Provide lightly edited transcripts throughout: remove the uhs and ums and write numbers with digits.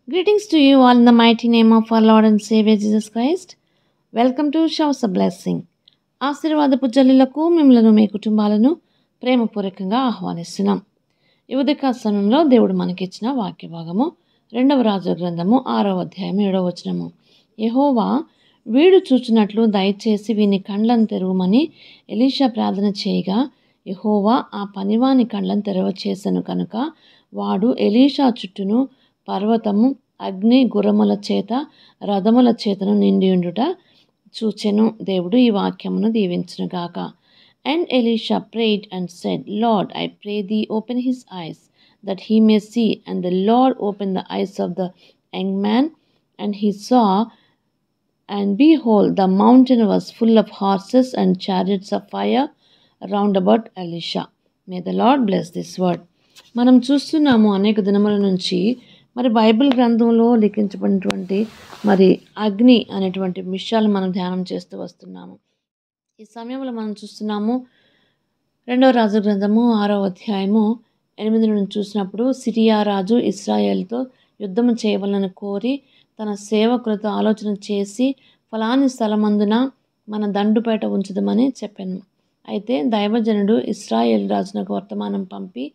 Greetings to you all in the mighty name of our Lord and Savior Jesus Christ. Welcome to showers of blessing. ఆశీర్వాదపు జల్లులకు మిమ్మలను మీ కుటుంబాలను ప్రేమపూర్వకంగా ఆహ్వానిస్తున్నాం. ఈ ఉదయకాల సమయంలో దేవుడు మనకిచ్చిన వాక్య భాగము 2వ రాజుల గ్రంథము 6వ అధ్యాయం 7వ వచనము. యెహోవా వీడు చూచున్నట్లు దయచేసి వీని కండ్లను తెరవమని ఎలీషా ప్రార్థన చేయగా యెహోవా ఆ పనివాని కండ్లను తెరవచేసెను కనుక వాడు ఎలీషా చుట్టూను పర్వతము అగ్ని గుర్రముల చేత రథముల చేతను నిండియుండుట చూచెను. దేవుడు ఈ వాక్యమును దీవించునుగాక. And Elisha prayed and said, Lord, I pray thee, open his eyes, that he may see. And the Lord opened the eyes of the young man, and he saw, and behold, the mountain was full of horses and chariots of fire round about Elisha. May the Lord bless this word. మనం చూస్తున్నాము అనేక దినముల నుంచి మరి Bible గ్రంథంలో లిఖించబడినటువంటి మరి అగ్ని అనేటువంటి విషయాలు మనం ధ్యానం చేస్తూ వస్తున్నాము. ఈ సమయంలో మనం చూస్తున్నాము 2వ రాజు గ్రంథము 6వ అధ్యాయము 8 నుంచి చూసినప్పుడు సిరియా రాజు ఇశ్రాయేలుతో యుద్ధము చేయవలనని కోరి తన సేవకులతో ఆలోచన చేసి ఫలాని స్థలమందున మన దండుపేట ఉంచుదామని చెప్పాను. అయితే దైవజనుడు ఇశ్రాయేలు రాజునకు వర్తమానం పంపి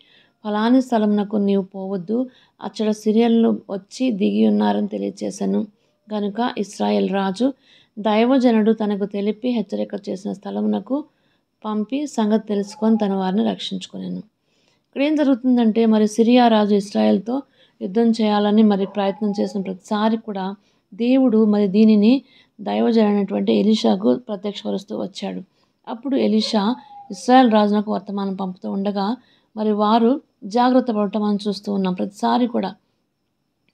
ఫలాని స్థలమునకు నీవు పోవద్దు, అచ్చట సిరియన్లు వచ్చి దిగి ఉన్నారని తెలియచేశాను. కనుక ఇశ్రాయేల్ రాజు దైవజనుడు తనకు తెలిపి హెచ్చరిక చేసిన స్థలమునకు పంపి సంగతి తెలుసుకొని తన వారిని రక్షించుకున్నాను. ఇక్కడ ఏం జరుగుతుందంటే మరి సిరియా రాజు ఇశ్రాయేల్తో యుద్ధం చేయాలని మరి ప్రయత్నం చేసిన ప్రతిసారి కూడా దేవుడు మరి దీనిని దైవజనైనటువంటి ఎలీషాకు ప్రత్యక్షపరుస్తూ వచ్చాడు. అప్పుడు ఎలీషా ఇశ్రాయేల్ రాజునకు వర్తమానం పంపుతూ ఉండగా మరి వారు జాగ్రత్త పడటం మనం చూస్తూ ఉన్నాం. ప్రతిసారి కూడా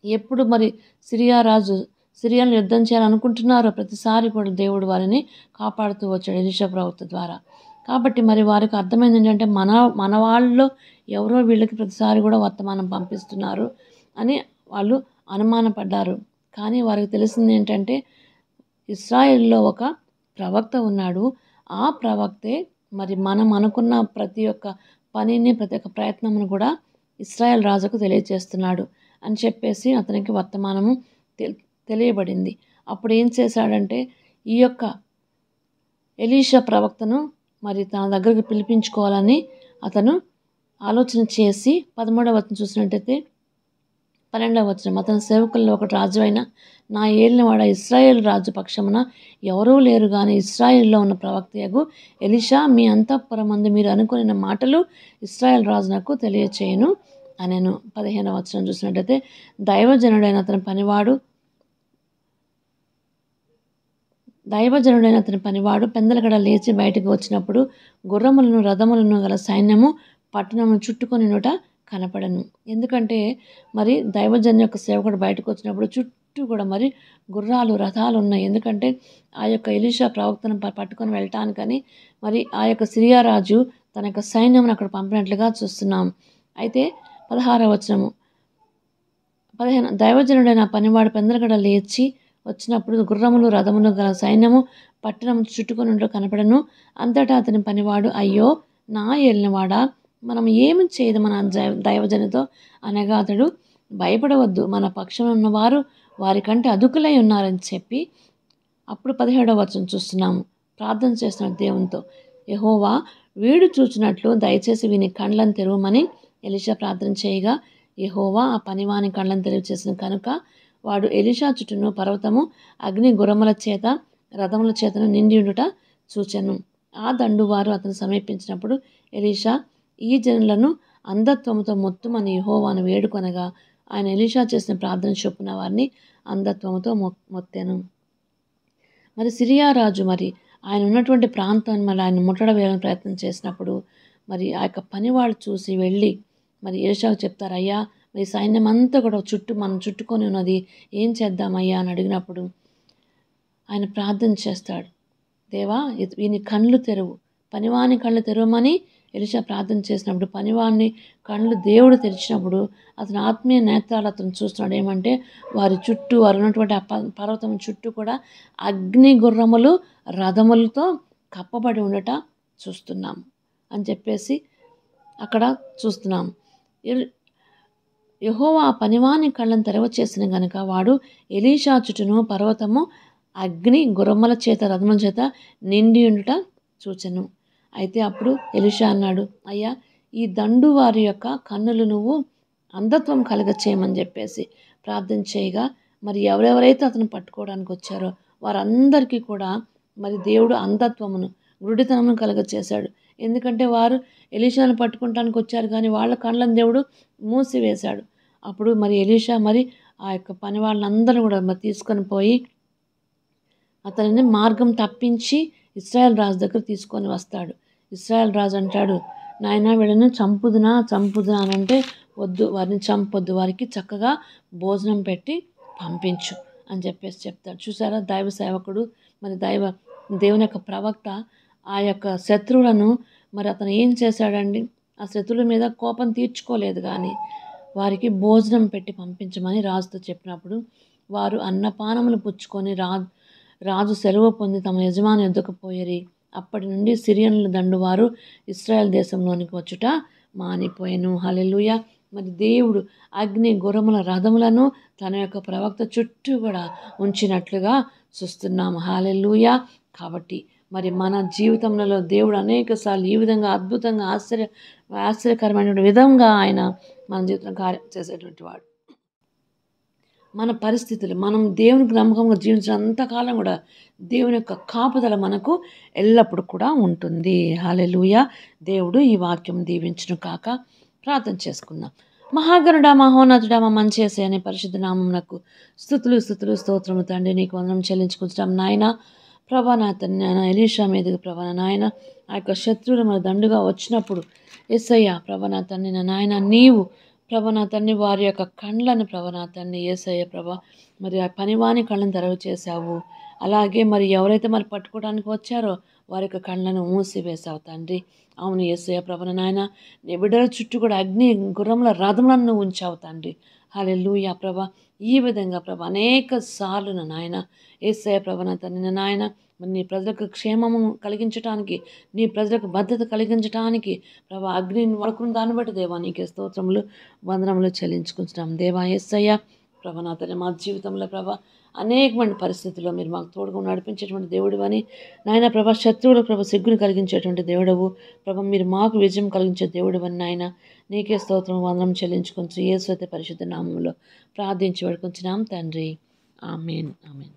ఎప్పుడు మరి సిరియా రాజు సిరియాను యుద్ధం చేయాలనుకుంటున్నారో ప్రతిసారి కూడా దేవుడు వారిని కాపాడుతూ వచ్చాడు ఎలీషా ప్రవక్త ద్వారా. కాబట్టి మరి వారికి అర్థమైంది ఏంటంటే మన వాళ్ళలో ఎవరో వీళ్ళకి ప్రతిసారి కూడా వర్తమానం పంపిస్తున్నారు అని వాళ్ళు అనుమానపడ్డారు. కానీ వారికి తెలిసింది ఏంటంటే ఇశ్రాయేల్లో ఒక ప్రవక్త ఉన్నాడు. ఆ ప్రవక్తే మరి మనం అనుకున్న ప్రతి ఒక్క పనిని ప్రతి ఒక్క ప్రయత్నమును కూడా ఇశ్రాయేల్ రాజుకు తెలియజేస్తున్నాడు అని చెప్పేసి అతనికి వర్తమానము తెలియబడింది. అప్పుడు ఏం చేశాడంటే ఈ యొక్క ఎలీషా ప్రవక్తను మరి తన దగ్గరికి పిలిపించుకోవాలని అతను ఆలోచన చేసి 13వ వచనం చూసినట్టయితే 12వ వచనం, అతని సేవకుల్లో ఒకటి రాజు అయిన నా ఏలినవాడ ఇశ్రాయేల్ రాజు పక్షమున ఎవరూ లేరు కానీ ఇశ్రాయేల్లో ఉన్న ప్రవక్తయగు ఎలీషా మీ అంతఃపురమందు మీరు అనుకున్న మాటలు ఇశ్రాయేల్ రాజునకు తెలియచేయను అనేను. 15వ వచనం చూసినట్టయితే దైవజనుడైన అతని పనివాడు పెందలగడ లేచి బయటకు వచ్చినప్పుడు గుర్రములను రథములను గల సైన్యము పట్టణమును చుట్టుకొనినుట కనపడను. ఎందుకంటే మరి దైవజన్ యొక్క సేవకుడు బయటకు వచ్చినప్పుడు చుట్టూ కూడా మరి గుర్రాలు రథాలు ఉన్నాయి. ఎందుకంటే ఆ యొక్క ఎలీషా ప్రవక్తను పట్టుకొని వెళ్ళటానికని మరి ఆ యొక్క సిరియా రాజు తన యొక్క సైన్యమును అక్కడ పంపినట్లుగా చూస్తున్నాం. అయితే 16వ వచనము 15 దైవజనుడైన పనివాడు పెందలగడ లేచి వచ్చినప్పుడు గుర్రములు రథములు గల సైన్యము పట్టణం చుట్టుకొని కనపడను. అంతటా అతని పనివాడు అయ్యో నా ఏలినవాడా మనం ఏమి చేయదు మన దైవజనితో అనగా అతడు భయపడవద్దు, మన పక్షం ఉన్నవారు వారికంటే అదుకులై ఉన్నారని చెప్పి అప్పుడు 17వ వచనం చూస్తున్నాము. ప్రార్థన చేస్తున్నాడు దేవునితో. యెహోవా వీడు చూచినట్లు దయచేసి వీని కండ్లను తెరవమని ఎలీషా ప్రార్థన చేయగా యెహోవా ఆ పనివాని కండ్లను తెరవచేసిన కనుక వాడు ఎలీషా చుట్టూను పర్వతము అగ్ని గుర్రముల చేత రథముల చేతను నిండి ఉండుట చూచెను. ఆ దండు వారు అతను సమీపించినప్పుడు ఎలీషా ఈ జనులను అంధత్వముతో మొత్తుమని యెహోవాను వేడుకొనగా ఆయన ఎలీషా చేసిన ప్రార్థన చొప్పున వారిని అంధత్వముతో మొత్తెను. మరి సిరియా రాజు మరి ఆయన ఉన్నటువంటి ప్రాంతాన్ని మరి ఆయన ముట్టడ వేయాలని ప్రయత్నం చేసినప్పుడు మరి ఆ యొక్క పనివాళ్ళు చూసి వెళ్ళి మరి ఎలీషాకు చెప్తారు, అయ్యా మరి సైన్యం అంతా కూడా మనం చుట్టుకొని ఉన్నది, ఏం చేద్దామయ్యా అని అడిగినప్పుడు ఆయన ప్రార్థన చేస్తాడు. దేవా వీని కళ్ళు తెరువు, పనివాని కళ్ళు తెరవమని ఎలీషా ప్రార్థన చేసినప్పుడు పనివాని కళ్ళు దేవుడు తెరిచినప్పుడు అతని ఆత్మీయ నేత్రాలు అతను చూస్తున్నాడు. ఏమంటే వారి చుట్టూ వారు ఉన్నటువంటి ఆ పర్వతం చుట్టూ కూడా అగ్ని గుర్రములు రథములతో కప్పబడి ఉండట చూస్తున్నాం అని చెప్పేసి అక్కడ చూస్తున్నాం. యెహోవా ఆ పనివాని కళ్ళను తెరవచేసిన గనుక వాడు ఎలీషా చుట్టూను పర్వతము అగ్ని గుర్రముల చేత రథముల చేత నిండి ఉండుట చూచెను. అయితే అప్పుడు ఎలీషా అన్నాడు, అయ్యా, ఈ దండు వారి యొక్క కన్నులు నువ్వు అంధత్వం కలగచేయమని చెప్పేసి ప్రార్థన చేయగా, మరి ఎవరెవరైతే అతను పట్టుకోవడానికి వచ్చారో వారందరికీ కూడా మరి దేవుడు అంధత్వమును గురుడితనమును కలగచేశాడు. ఎందుకంటే వారు ఎలీషాను పట్టుకుంటానికి వచ్చారు, కానీ వాళ్ళ కళ్ళను దేవుడు మూసివేశాడు. అప్పుడు మరి ఎలీషా మరి ఆ యొక్క పని వాళ్ళందరూ కూడా మరి తీసుకొని పోయి అతనిని మార్గం తప్పించి ఇశ్రాయేల్ రాజు దగ్గర తీసుకొని వస్తాడు. ఇశ్రాయేల్ రాజు అంటాడు, నాయన వీళ్ళని చంపుదునా అని అంటే, వద్దు, వారిని చంపొద్దు, వారికి చక్కగా భోజనం పెట్టి పంపించు అని చెప్పేసి చెప్తాడు. చూసారా, దైవ సేవకుడు మరి దేవుని యొక్క ప్రవక్త ఆ యొక్క శత్రువులను మరి అతను ఏం చేశాడండి, ఆ శత్రువుల మీద కోపం తీర్చుకోలేదు, కానీ వారికి భోజనం పెట్టి పంపించమని రాజుతో చెప్పినప్పుడు వారు అన్నపానములు పుచ్చుకొని రాజు సెలవు పొంది తమ యజమాని ఎద్దుకు పోయిరి. అప్పటి నుండి సిరియన్ల దండువారు ఇశ్రాయేల్ దేశంలోనికి వచ్చుట మానిపోయెను. హల్లెలూయా. మరి దేవుడు అగ్ని గుర్రముల రథములను తన యొక్క ప్రవక్త చుట్టూ కూడా ఉంచినట్లుగా చూస్తున్నాము. హల్లెలూయా. కాబట్టి మరి మన జీవితంలో దేవుడు అనేకసార్లు ఈ విధంగా అద్భుతంగా ఆశ్చర్యకరమైన విధంగా ఆయన మన జీవితంలో కార్యం చేసేటువంటి వాడు. మన పరిస్థితులు, మనం దేవునికి నమ్మకంగా జీవించినంతకాలం కూడా దేవుని యొక్క కాపుదల మనకు ఎల్లప్పుడూ కూడా ఉంటుంది. హల్లెలూయా. దేవుడు ఈ వాక్యం దీవించును కాక. ప్రార్థన చేసుకుందాం. మహాగణుడా, మహోన్నతుడా, మా మంచి యేసయ్య అనే పరిశుద్ధ నామమునకు స్తుతులు స్తోత్రము తండ్రి. నీకు వందనం చెల్లించుకుంటాం నాయన. ప్రభా, నా తండ్రి, నాయన ఎలీషా మీదకి ప్రభా నాయన ఆ యొక్క శత్రువులు మన దండుగా వచ్చినప్పుడు యేసయ్య ప్రభా నా తండ్రి, నా నాయన నీవు ప్రభా నా తండ్రి వారి యొక్క కళ్ళను ప్రభా నా తండ్రి యేసయ్య ప్రభా మరి ఆ పనివాని కళ్ళను తెరవ చేశావు. అలాగే మరి ఎవరైతే మరి పట్టుకోవడానికి వచ్చారో వారి యొక్క కళ్ళను మూసివేశావు తండ్రి. అవును యేసయ్య ప్రభా నాయన, నీ బిడ్డల చుట్టూ కూడా అగ్ని గుర్రముల రథములను ఉంచావు తండ్రి. హల్లెలూయా ప్రభా. ఈ విధంగా ప్రభా అనేక సార్లు నా నాయన యేసయ్య ప్రభా నా తండ్రి, నా నాయన మరి నీ ప్రజలకు క్షేమము కలిగించడానికి, నీ ప్రజలకు భద్రత కలిగించడానికి ప్రభా అగ్నిని వాడుకున్న దాన్ని బట్టి దేవా నీకే స్తోత్రములు వందనములు చెల్లించుకుంటున్నాం దేవా. యేసయ్య ప్రభా నా తండ్రి, మా జీవితంలో ప్రభా అనేకమైన పరిస్థితుల్లో మీరు మాకు తోడుగా నడిపించేటువంటి దేవుడు అని నాయన ప్రభా. శత్రువులు ప్రభా సిగ్గును కలిగించేటువంటి దేవుడవు ప్రభా. మీరు మాకు విజయం కలిగించే దేవుడు అని నాయన నీకే స్తోత్రం వందనం చెల్లించుకుంటూ యేసు పరిశుద్ధ నామంలో ప్రార్థించి వేడుకుంటున్నాం తండ్రి. ఆమేన్. ఆమేన్.